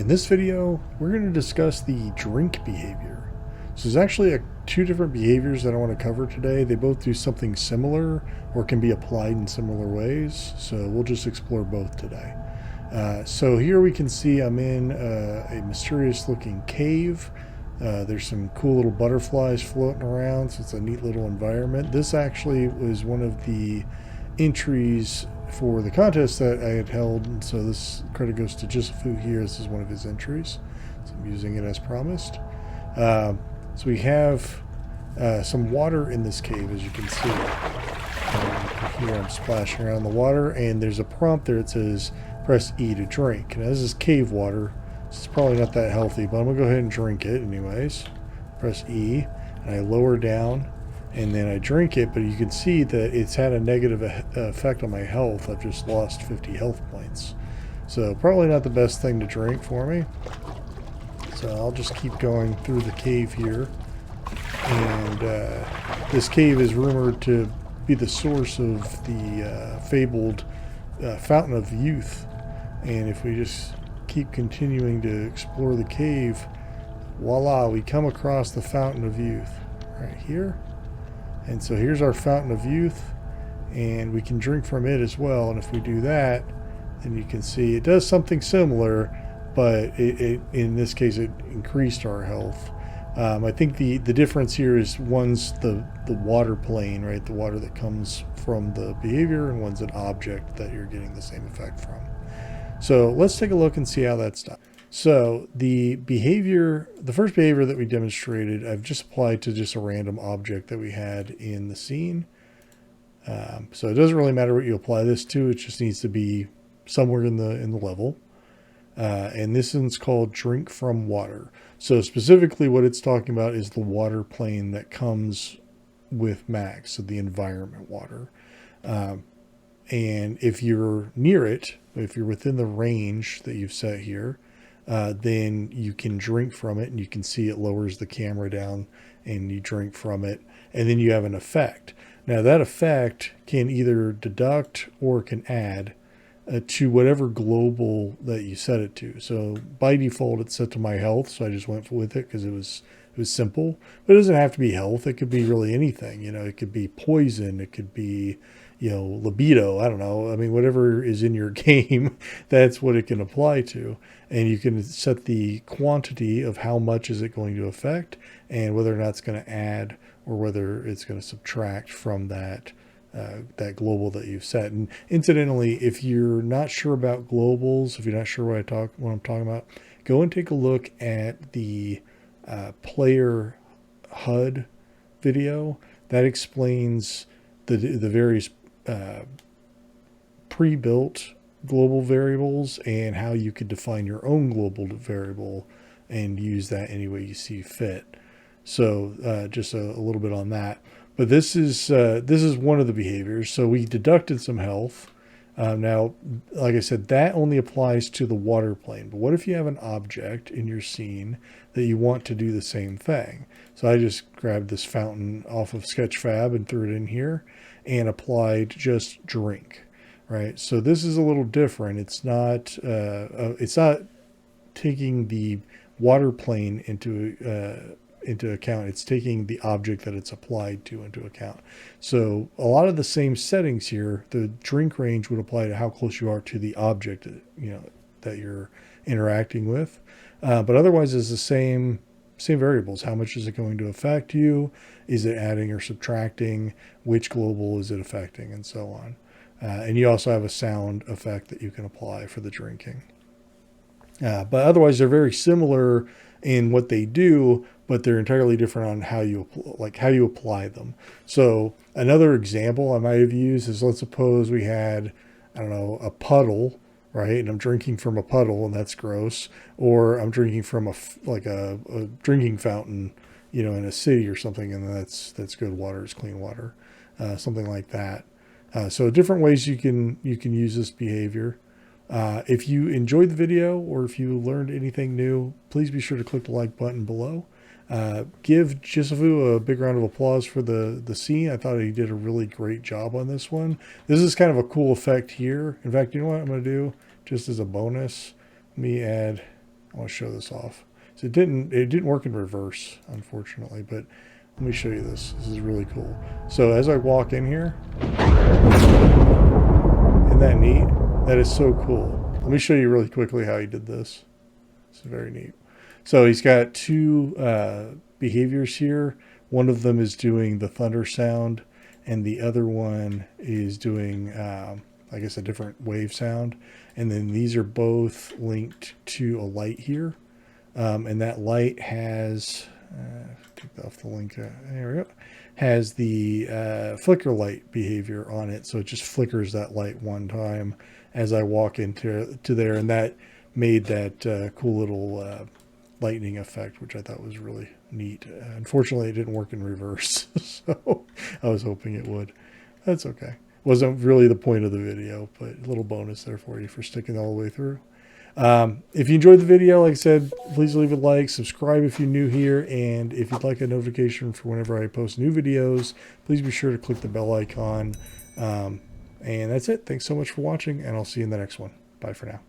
In this video, we're going to discuss the drink behavior. So there's actually two different behaviors that I want to cover today. They both do something similar or can be applied in similar ways. So we'll just explore both today. So here we can see I'm in a mysterious looking cave. There's some cool little butterflies floating around, so it's a neat little environment. This actually was one of the entries for the contest that I had held, and so this credit goes to Jissafu here. This is one of his entries, so I'm using it as promised. So we have some water in this cave, as you can see. Here I'm splashing around the water, and there's a prompt there that says press E to drink. Now this is cave water, so it's probably not that healthy, but I'm gonna go ahead and drink it anyways. Press E, and I lower down, and then I drink it, but you can see that it's had a negative effect on my health. I've just lost 50 health points. So probably not the best thing to drink for me. So I'll just keep going through the cave here. And this cave is rumored to be the source of the fabled Fountain of Youth. And if we just keep continuing to explore the cave, voila, we come across the Fountain of Youth right here. And so here's our Fountain of Youth, and we can drink from it as well. And if we do that, then you can see it does something similar, but it in this case it increased our health. I think the difference here is one's the water plane, right? The water that comes from the behavior, and one's an object that you're getting the same effect from. So let's take a look and see how that's done. So the first behavior that we demonstrated, I've just applied to just a random object that we had in the scene. So it doesn't really matter what you apply this to. It just needs to be somewhere in the level. And this one's called drink from water. So specifically what it's talking about is the water plane that comes with Max, so the environment water. And if you're near it, if you're within the range that you've set here, then you can drink from it, and you can see it lowers the camera down, and you drink from it, and then you have an effect. Now that effect can either deduct or can add to whatever global that you set it to. So by default it's set to my health, so I just went with it because it was simple. But it doesn't have to be health. It could be really anything. You know, it could be poison. It could be, you know, libido. I don't know. I mean, whatever is in your game, that's what it can apply to. And you can set the quantity of how much is it going to affect, and whether or not it's going to add or whether it's going to subtract from that global that you've set. And incidentally, if you're not sure about globals, if you're not sure what I'm talking about, go and take a look at the player HUD video that explains the various pre-built global variables and how you could define your own global variable and use that any way you see fit. So just a little bit on that. But this is one of the behaviors. So we deducted some health. Now, like I said, that only applies to the water plane. But what if you have an object in your scene that you want to do the same thing? So I just grabbed this fountain off of Sketchfab and threw it in here and applied just drink, right? So this is a little different. It's not taking the water plane into account. It's taking the object that it's applied to into account. So a lot of the same settings here. The drink range would apply to how close you are to the object, you know, that you're interacting with. But otherwise, it's the same variables. How much is it going to affect you? Is it adding or subtracting? Which global is it affecting, and so on. And you also have a sound effect that you can apply for the drinking. But otherwise, they're very similar in what they do, but they're entirely different on how you apply them. So another example I might have used is, let's suppose we had, I don't know, a puddle, right? And I'm drinking from a puddle, and that's gross. Or I'm drinking from a drinking fountain, you know, in a city or something, and that's good water. It's clean water, something like that. So different ways you can use this behavior. If you enjoyed the video, or if you learned anything new, please be sure to click the like button below. Give Jissafu a big round of applause for the scene. I thought he did a really great job on this one. This is kind of a cool effect here. In fact, you know what I'm going to do? Just as a bonus, let me add I want to show this off. So it didn't work in reverse, unfortunately, but let me show you this. This is really cool. So as I walk in here, isn't that neat? That is so cool. Let me show you really quickly how he did this. It's very neat. So he's got two behaviors here. One of them is doing the thunder sound, and the other one is doing, I guess, a different wave sound. And then these are both linked to a light here. And that light has, take off the link, there we go, has the flicker light behavior on it. So it just flickers that light one time as I walk into there. And that made that cool little lightning effect, which I thought was really neat. Unfortunately, it didn't work in reverse, so I was hoping it would. That's okay. Wasn't really the point of the video, but a little bonus there for you for sticking all the way through. If you enjoyed the video, like I said, please leave a like, subscribe if you're new here, and if you'd like a notification for whenever I post new videos, please be sure to click the bell icon. And that's it. Thanks so much for watching, and I'll see you in the next one. Bye for now.